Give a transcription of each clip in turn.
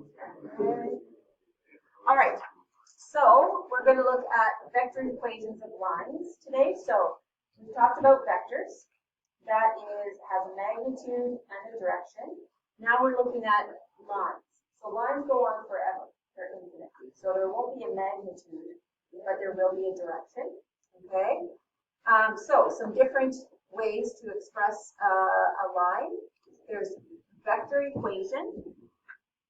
Okay. All right, so we're going to look at vector equations of lines today. So we talked about vectors. That has a magnitude and a direction. Now we're looking at lines. So lines go on forever. They're infinite. So there won't be a magnitude, but there will be a direction. Okay. So some different ways to express a line. There's vector equation,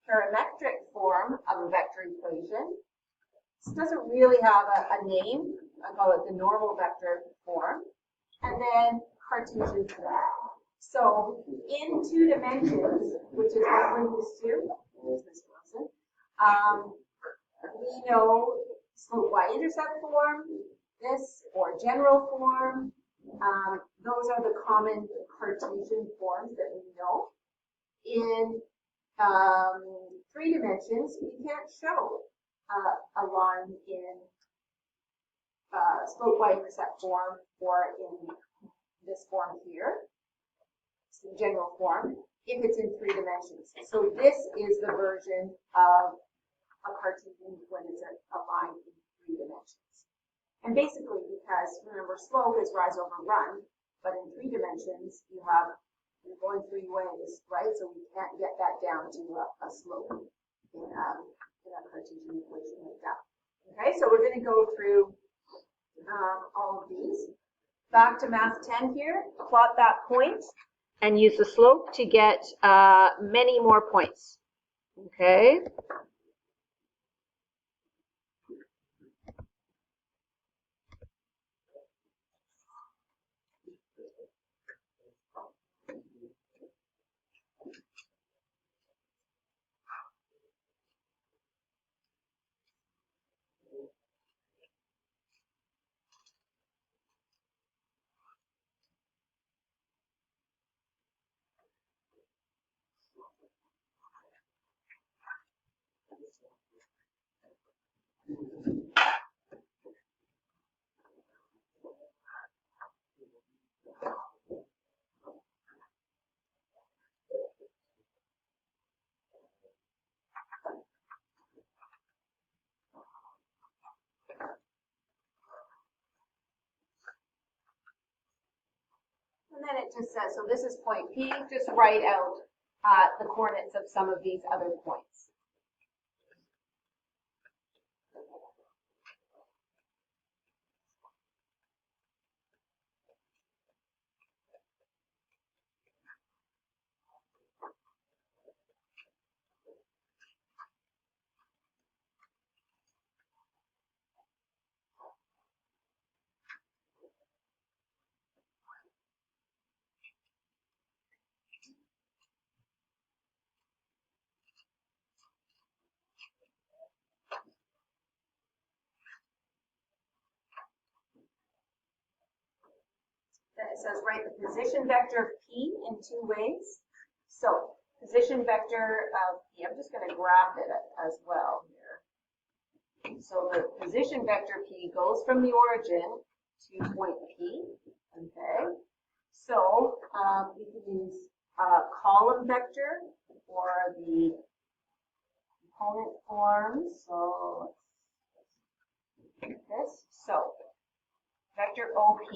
parametric form of a vector equation. This doesn't really have a name. I call it the normal vector form. And then Cartesian form. So in 2 dimensions, which is what we're used to, there's Ms. Wilson, we know slope y-intercept form, this, or general form. Those are the common Cartesian forms that we know. In 3 dimensions, we can't show a line in slope y-intercept form or in this form here, general form, if it's in 3 dimensions. So this is the version of a Cartesian when it's a line in 3 dimensions. And basically because, remember, slope is rise over run, but in 3 dimensions you're going 3 ways, right? So we can't get that down to a slope in a Cartesian equation like that. Okay, so we're going to go through all of these. Back to math 10 here, plot that point and use the slope to get many more points. Okay. And then it just says, so this is point P, just write out the coordinates of some of these other points. Then it says write the position vector of P in 2 ways. So position vector of P, I'm just going to graph it as well here. So the position vector P goes from the origin to point P. Okay. So we can use a column vector or the component form. So let's this. So vector OP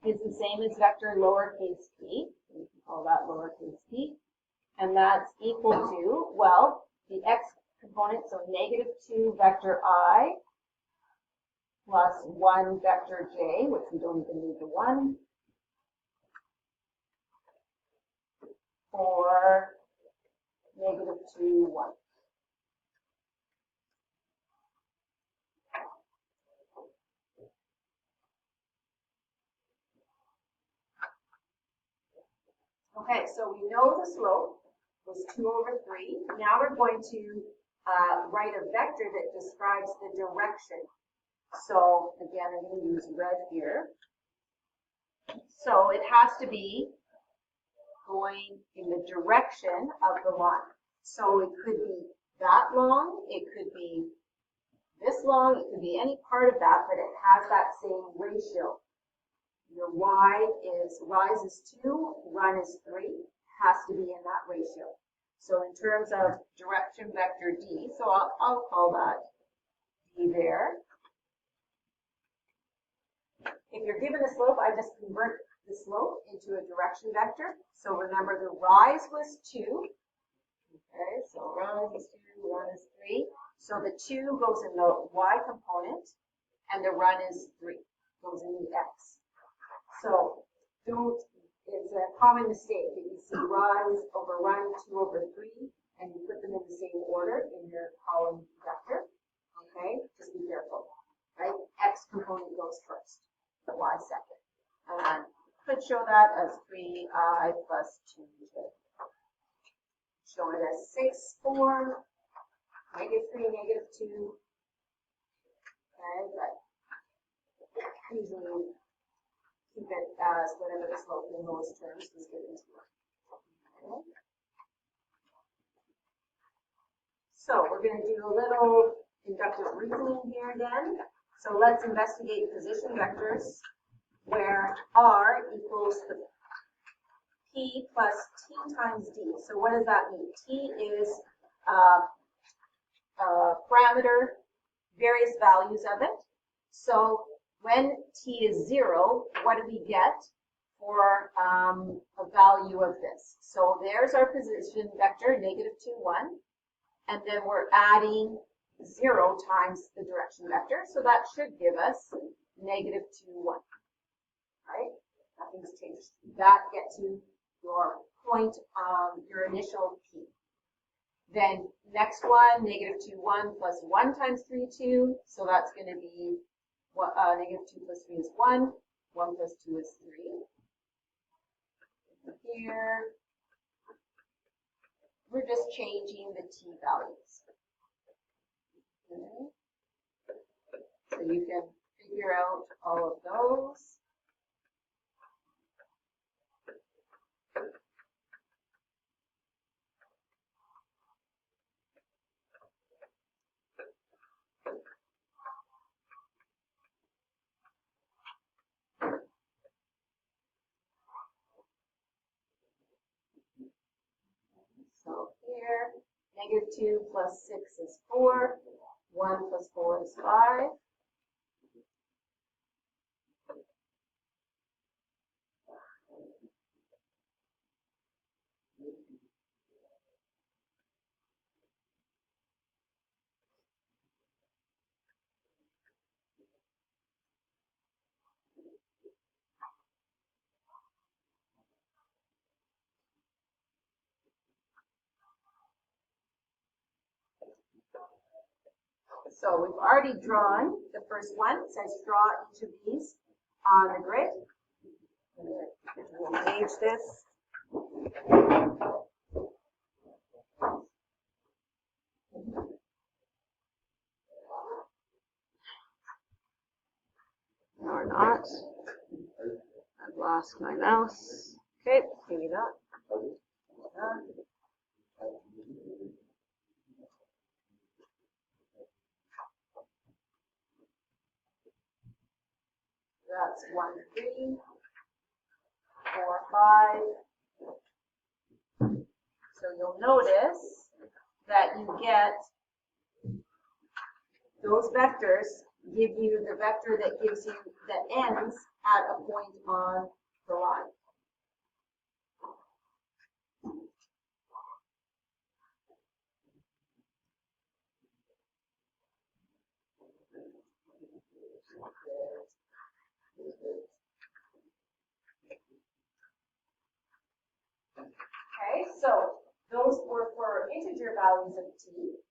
is the same as vector lowercase p. We can call that lowercase p. And that's equal to, well, the x component, so -2 vector I plus 1 vector j, which we don't even need the 1, or -2, 1. Okay, so we know the slope was 2/3. Now we're going to write a vector that describes the direction. So again, I'm going to use red here. So it has to be going in the direction of the line. So it could be that long, it could be this long, it could be any part of that, but it has that same ratio. Your rise is 2, run is 3, has to be in that ratio. So in terms of direction vector D, so I'll call that D there. If you're given a slope, I just convert the slope into a direction vector. So remember the rise was 2. Okay, so rise is 2, run is 3. So the 2 goes in the y component, and the run is 3, goes in the x. So it's a common mistake that you see rise over run 2 over 3, and you put them in the same order in your column vector. Okay, just be careful, right? X component goes first, the y second. And could show that as 3i plus 2j. Show it as 6 form, -3, -2. Okay, but usually keep it as whatever the slope in those terms is given to you. Okay. So we're going to do a little inductive reasoning here again. So let's investigate position vectors where r equals the p plus t times d. So what does that mean? T is parameter, various values of it. So when t is 0, what do we get for a value of this? So there's our position vector, -2, 1. And then we're adding 0 times the direction vector. So that should give us -2, 1. Right? Nothing's changed. That gets you your point, your initial p. Then next one, -2, 1 plus 1 times 3, 2. So that's going to be -2 plus 3 is 1. 1 plus 2 is 3. Here, we're just changing the t values. Okay. So you can figure out all of those. So here, -2 plus 6 is 4. 1 plus 4 is 5. So we've already drawn the first one. It says draw each of these on the grid. We'll page this. No, we're not. I've lost my mouse. Okay, give me that. That's 1, 3, 4, 5. So you'll notice that you get those vectors give you the vector that gives you that ends at a point on the line. Okay, so those were for integer values of t.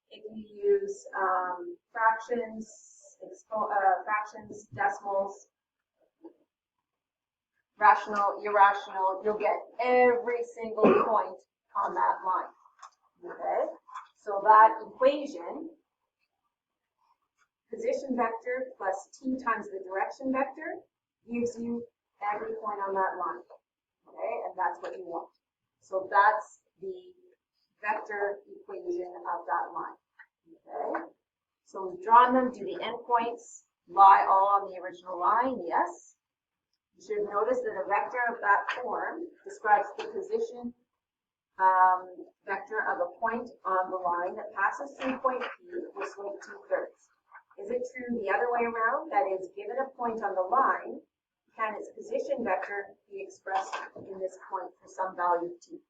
If you use fractions, decimals, rational, irrational, you'll get every single point on that line. Okay, so that equation, position vector plus t times the direction vector, gives you every point on that line. Okay, and that's what you want. So that's the vector equation of that line. Okay, so we've drawn them. Do the endpoints lie all on the original line? Yes. You should notice that a vector of that form describes the position vector of a point on the line that passes through point P with slope 2/3. Is it true the other way around? That is, given a point on the line, can its position vector be expressed in this point for some value t?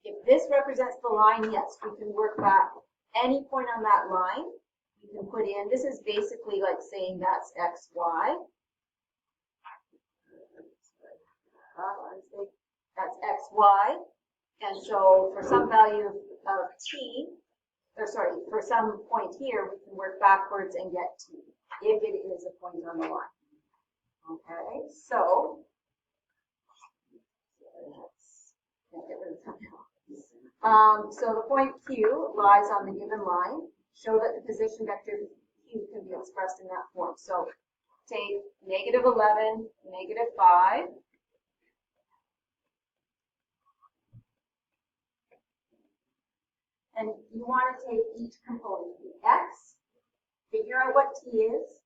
If this represents the line, yes, we can work back any point on that line. We can put in, this is basically like saying that's x, y. That's x, y. And so for some value of t, or sorry, for some point here, we can work backwards and get t, if it is a point on the line. Okay, so let's get rid of something else. So the point Q lies on the given line. Show that the position vector Q can be expressed in that form. So take -11, -5. And you want to take each component, the x, figure out what t is,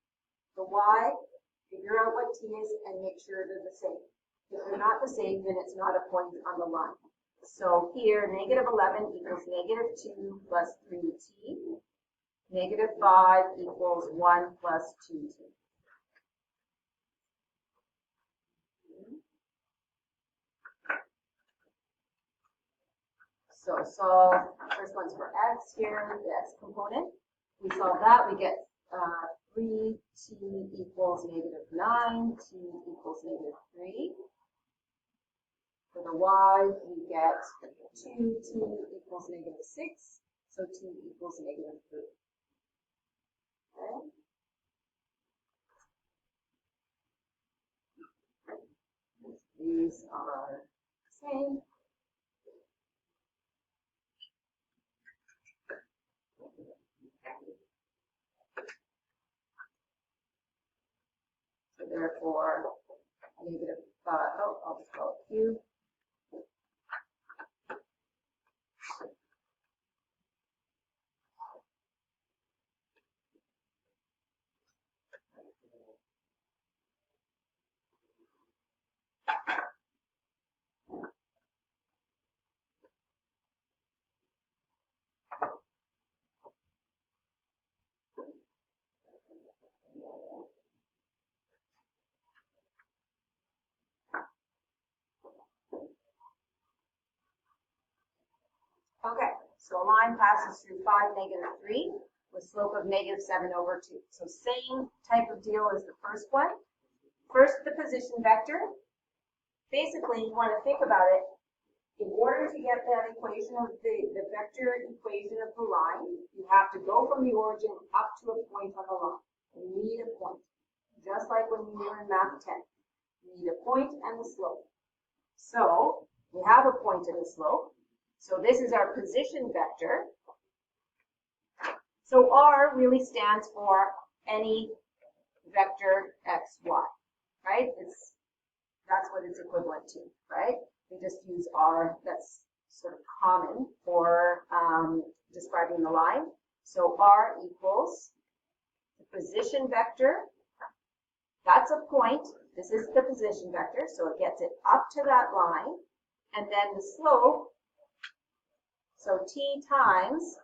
the y, figure out what t is, and make sure they're the same. If they're not the same, then it's not a point on the line. So here, -11 equals -2 plus 3t. -5 equals 1 plus 2t. So solve, first one's for x here, the x component. We solve that, we get 3t equals -9, t equals -3. For the y, we get 2t equals -6, so t equals -3. Okay. These are the same. So therefore, -5, I'll just call it Q. Okay, so a line passes through 5, -3 with slope of -7/2. So same type of deal as the first one. First, the position vector. Basically, you want to think about it. In order to get that equation of the vector equation of the line, you have to go from the origin up to a point on the line. You need a point, just like when you were in Math 10. You need a point and the slope. So we have a point and a slope. So this is our position vector. So R really stands for any vector x, y, right? That's what it's equivalent to, right? We just use R, that's sort of common for describing the line. So R equals the position vector. That's a point. This is the position vector, so it gets it up to that line. And then the slope, so t times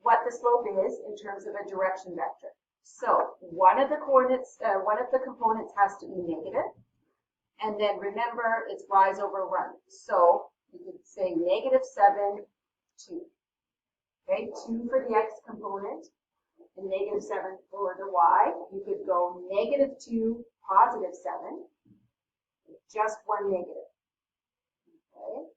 what the slope is in terms of a direction vector. So one of the components has to be negative. And then remember, it's rise over run. So you could say -7, 2. Okay, 2 for the x component and -7 for the y. You could go -2, +7, just one negative. Okay.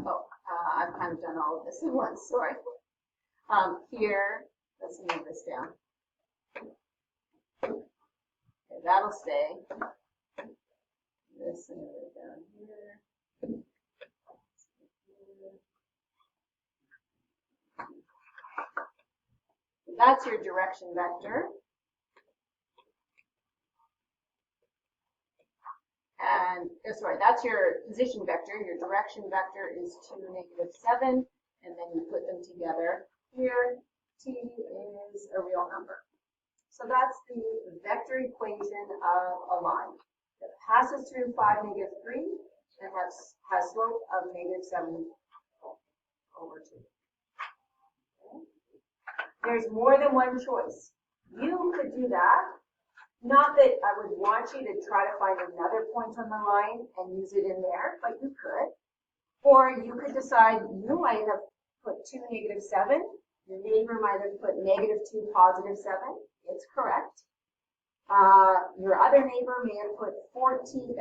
Oh, I've kind of done all of this at once, sorry. Here, let's move this down. Okay, that'll stay. This and move it down here. That's your direction vector. And, sorry, that's your position vector. Your direction vector is 2, -7, and then you put them together. Here, t is a real number. So that's the vector equation of a line that passes through 5, -3 and has slope of -7 over 2. Okay. There's more than one choice. You could do that. Not that I would want you to try to find another point on the line and use it in there, but you could. Or you could decide you might have put 2, -7. Your neighbor might have put -2, +7. It's correct. Your other neighbor may have put 4, -14.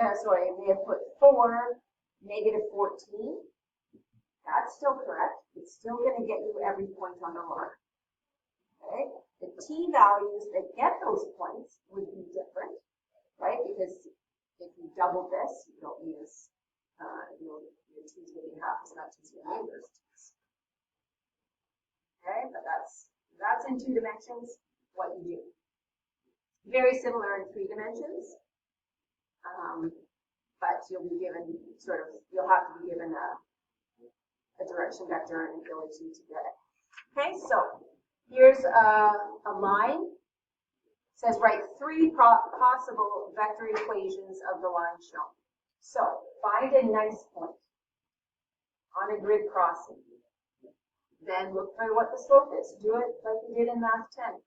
That's still correct. It's still going to get you every point on the line. Okay? The t values that get those points would be different, right? Because if you double this, you don't use your t's will be half as much as your neighbor's t's. Okay, but that's in 2 dimensions what you do. Very similar in 3 dimensions, but you'll be given you'll have to be given a direction vector and ability to get it. Okay, so here's a line. It says write 3 possible vector equations of the line shown. So find a nice point on a grid crossing. Then look for what the slope is. Do it like we did in Math 10.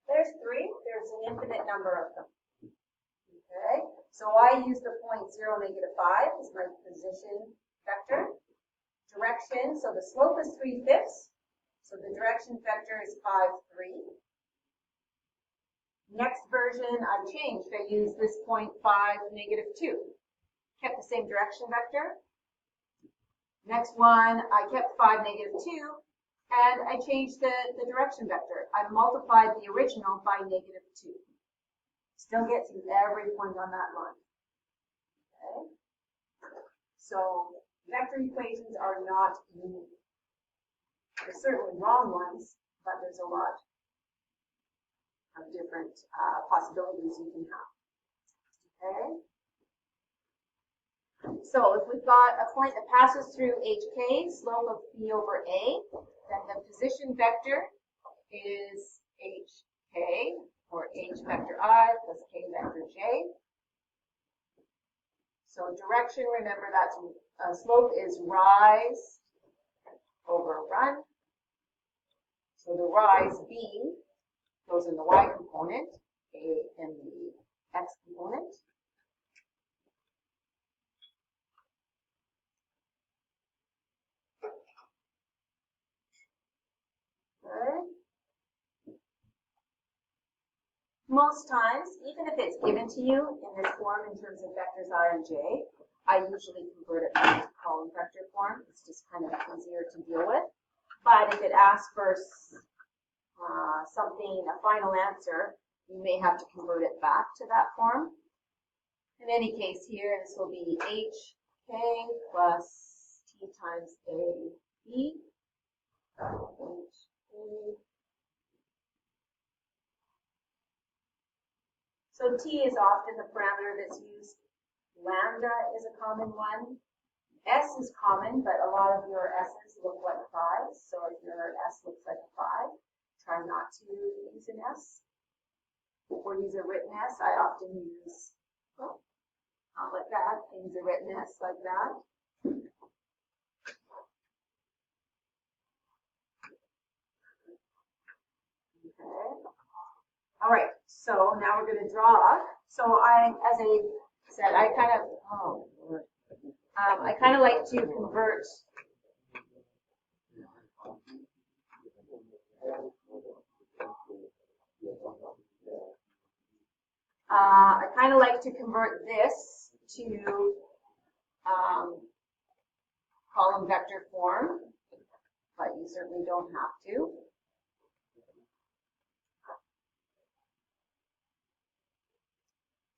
There's 3. There's an infinite number of them. Okay, so I use the point 0, -5 as my position vector. Direction, so the slope is 3/5. So the direction vector is 5, 3. Next version I changed. I used this point 5, -2. Kept the same direction vector. Next one, I kept 5, -2. And I changed the direction vector. I multiplied the original by -2. Still gets you every point on that line. Okay? So vector equations are not unique. There's certainly wrong ones, but there's a lot of different possibilities you can have. Okay? So if we've got a point that passes through HK, slope of P over A, then the position vector is HK, or H vector I plus K vector J. So direction, remember that's slope is rise over run. So the rise B goes in the Y component, A in the X component. Most times, even if it's given to you in this form in terms of vectors I and J, I usually convert it back to column vector form. It's just kind of easier to deal with. But if it asks for something, a final answer, you may have to convert it back to that form. In any case here, this will be HK plus T times AB. HK. So T is often the parameter that's used. Lambda is a common one. S is common, but a lot of your S's look like 5s. So if your S looks like a 5, try not to use an S. Or use a written S. I often use, not like that. I use a written S like that. going to draw. So as I said, I kind of like to convert this to column vector form, but you certainly don't have to.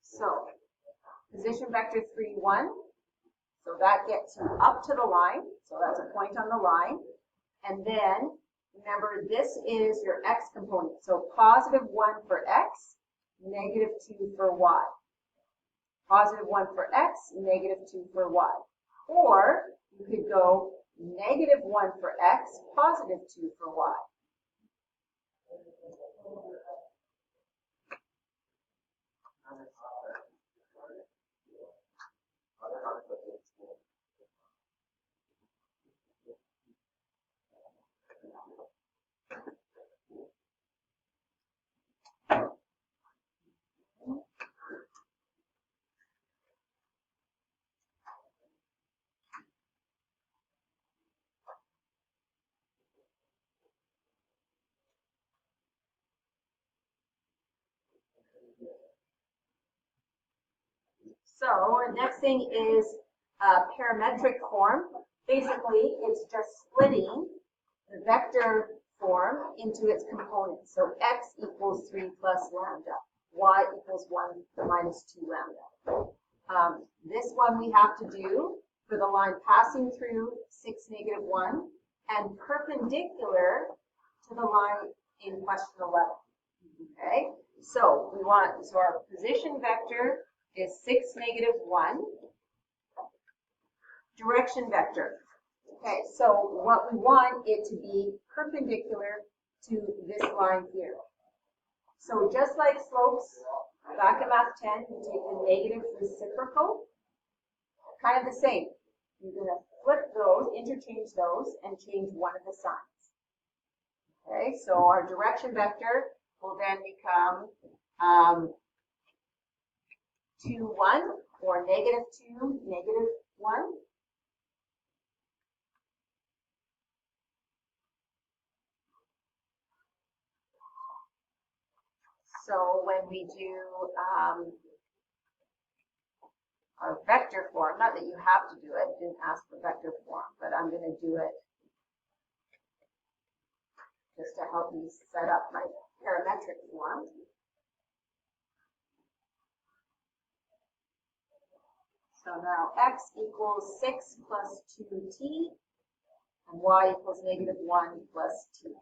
So position vector 3, 1. So that gets you up to the line. So that's a point on the line. And then remember, this is your x component. So positive 1 for x, negative 2 for y. Positive 1 for x, negative 2 for y. Or you could go negative 1 for x, positive 2 for y. So the next thing is parametric form. Basically, it's just splitting the vector form into its components. So x equals 3 plus lambda, y equals 1 minus 2 lambda. This one we have to do for the line passing through 6, negative 1, and perpendicular to the line in question 11. Okay, so our position vector is 6, negative 1. Direction vector. Okay, so what we want it to be perpendicular to this line here. So just like slopes, back in Math 10, you take the negative reciprocal, kind of the same. You're going to flip those, interchange those, and change one of the signs. Okay, so our direction vector will then become 2, 1, or negative 2, negative 1. So when we do our vector form, not that you have to do it, I didn't ask for vector form, but I'm going to do it just to help me set up my parametric form. So now x equals 6 plus 2t, and y equals negative 1 plus t.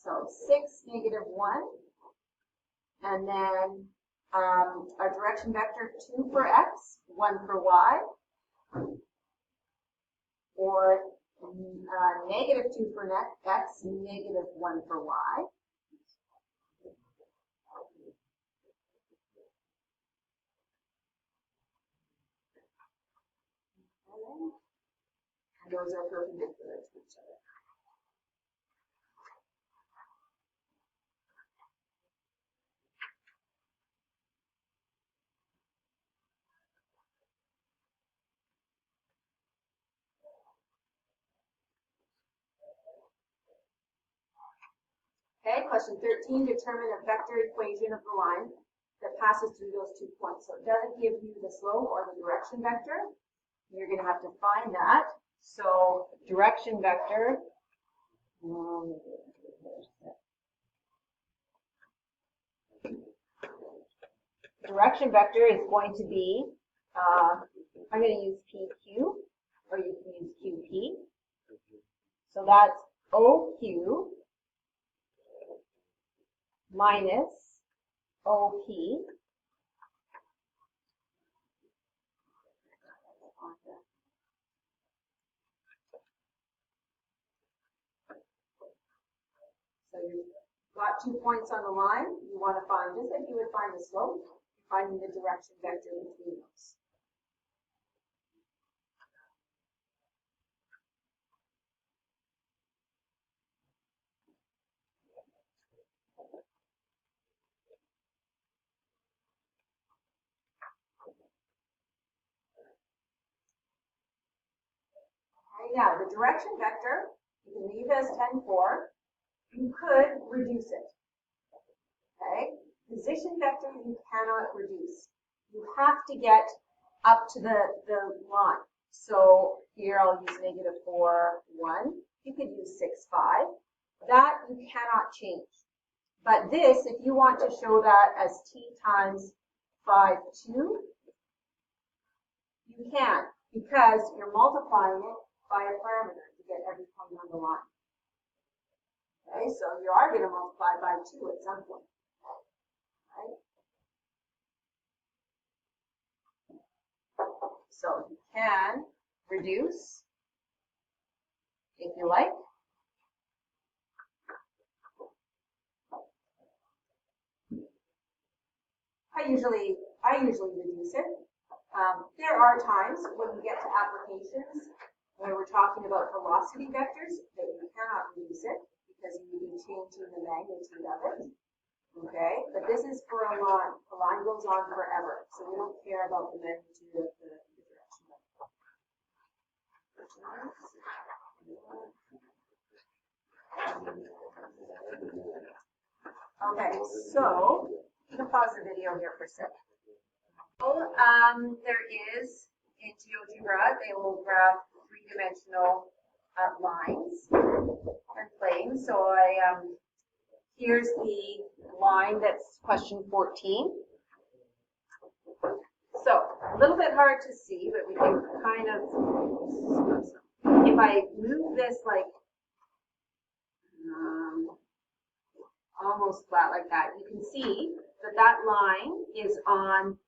So 6, negative 1, and then our direction vector 2 for x, 1 for y, or negative 2 for x, negative 1 for y. And those are perpendicular to each other. Okay, question 13, determine a vector equation of the line that passes through those 2 points. So it doesn't give you the slope or the direction vector. You're going to have to find that. So direction vector, is going to be, I'm going to use PQ, or you can use QP. So that's OQ minus OP so you've got 2 points on the line. You want to find, just like you would find the slope, finding the direction vector between those. now, the direction vector, you can leave as 10, 4. You could reduce it. Okay? Position vector, you cannot reduce. You have to get up to the line. So here I'll use -4, 1. You could use 6, 5. That you cannot change. But this, if you want to show that as t times 5, 2, you can, because you're multiplying it by a parameter to get every point on the line. Okay, so you are going to multiply by 2 at some point. Right? So you can reduce if you like. I usually reduce it. There are times when we get to applications where we're talking about velocity vectors that you cannot reduce it because you would be changing the magnitude of it. Okay, but this is for a line. The line goes on forever, so we don't care about the magnitude of the direction. Okay, so I'm going to pause the video here for a second. So, there is, in GeoGebra, they will graph three-dimensional lines and planes. So here's the line that's question 14. So a little bit hard to see, but we can kind of, if I move this like almost flat like that, you can see that that line is on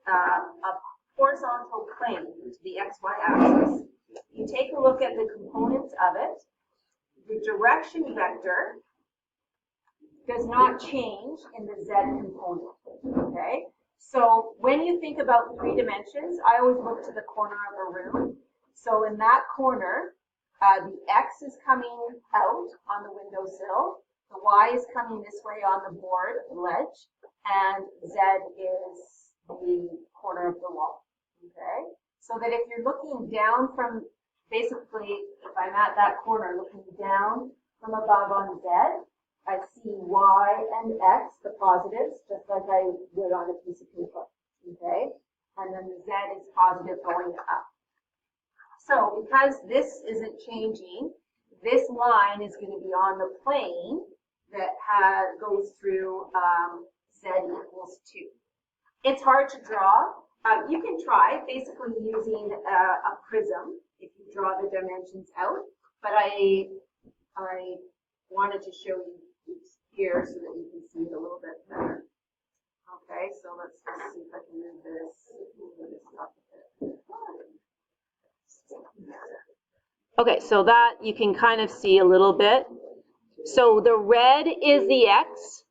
a horizontal plane to the XY axis. You take a look at the components of it. The direction vector does not change in the Z component, okay? So when you think about 3 dimensions, I always look to the corner of a room. So in that corner, the X is coming out on the windowsill, the Y is coming this way on the board, ledge, and Z is the corner of the wall, okay? So that if you're looking down from, basically, if I'm at that corner looking down from above on Z, I see Y and X, the positives, just like I would on a piece of paper, okay? And then the Z is positive going up. So because this isn't changing, this line is going to be on the plane that goes through Z equals 2. It's hard to draw. You can try basically using a prism if you draw the dimensions out, but I wanted to show you here so that you can see it a little bit better. Okay, so let's just see if I can move this up a bit. Okay, so that you can kind of see a little bit. So the red is the X.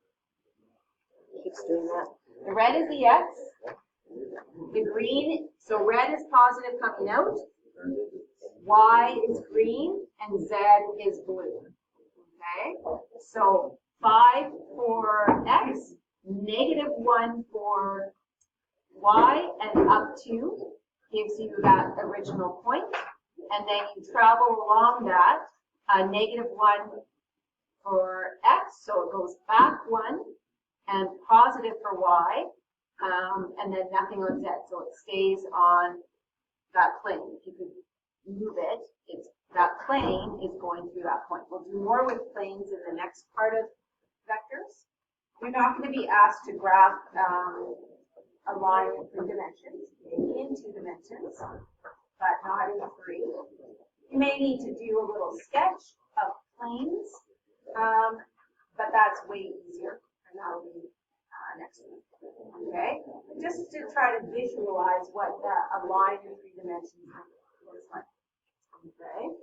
Keeps doing that. The red is the X. The green, so red is positive coming out. Y is green and Z is blue. Okay, so 5 for X, -1 for Y, and up 2 gives you that original point. And then you travel along that, -1 for X, so it goes back 1, and positive for Y, and then nothing on Z, so it stays on that plane. If you could move it, that plane is going through that point. We'll do more with planes in the next part of vectors. You're not going to be asked to graph a line in 3 dimensions, maybe in 2 dimensions, but not in 3. You may need to do a little sketch of planes, but that's way easier, and that'll be next week. Okay, just to try to visualize what a line in 3 dimensions looks like. Okay,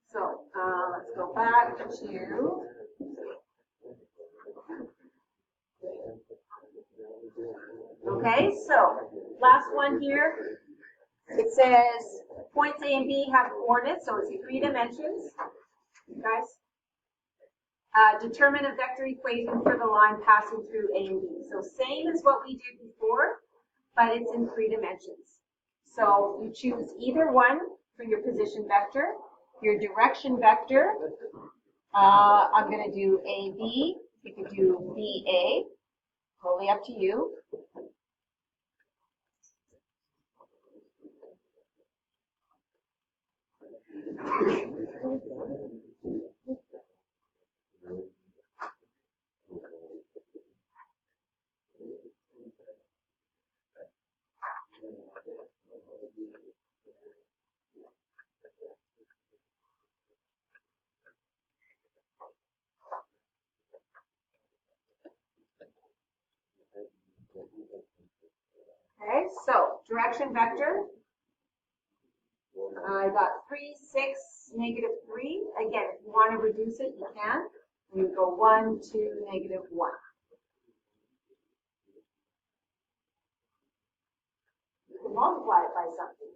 so let's go back to. Okay, so last one here. It says points A and B have coordinates, so it's 3 dimensions. Guys, determine a vector equation for the line passing through A and B. So same as what we did before, but it's in 3 dimensions. So you choose either one for your position vector. Your direction vector, I'm going to do AB. You could do BA, totally up to you. Okay, so direction vector. I got 3, 6, negative 3. Again, if you want to reduce it, you can. You go 1, 2, negative 1. You can multiply it by something.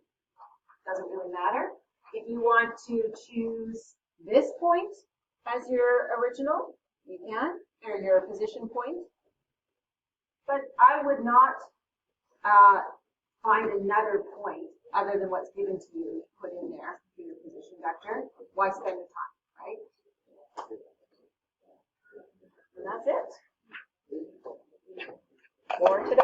Doesn't really matter. If you want to choose this point as your original, you can, or your position point. But I would not find another point other than what's given to you, put in there for your position vector. Why spend the time, right? And that's it for today.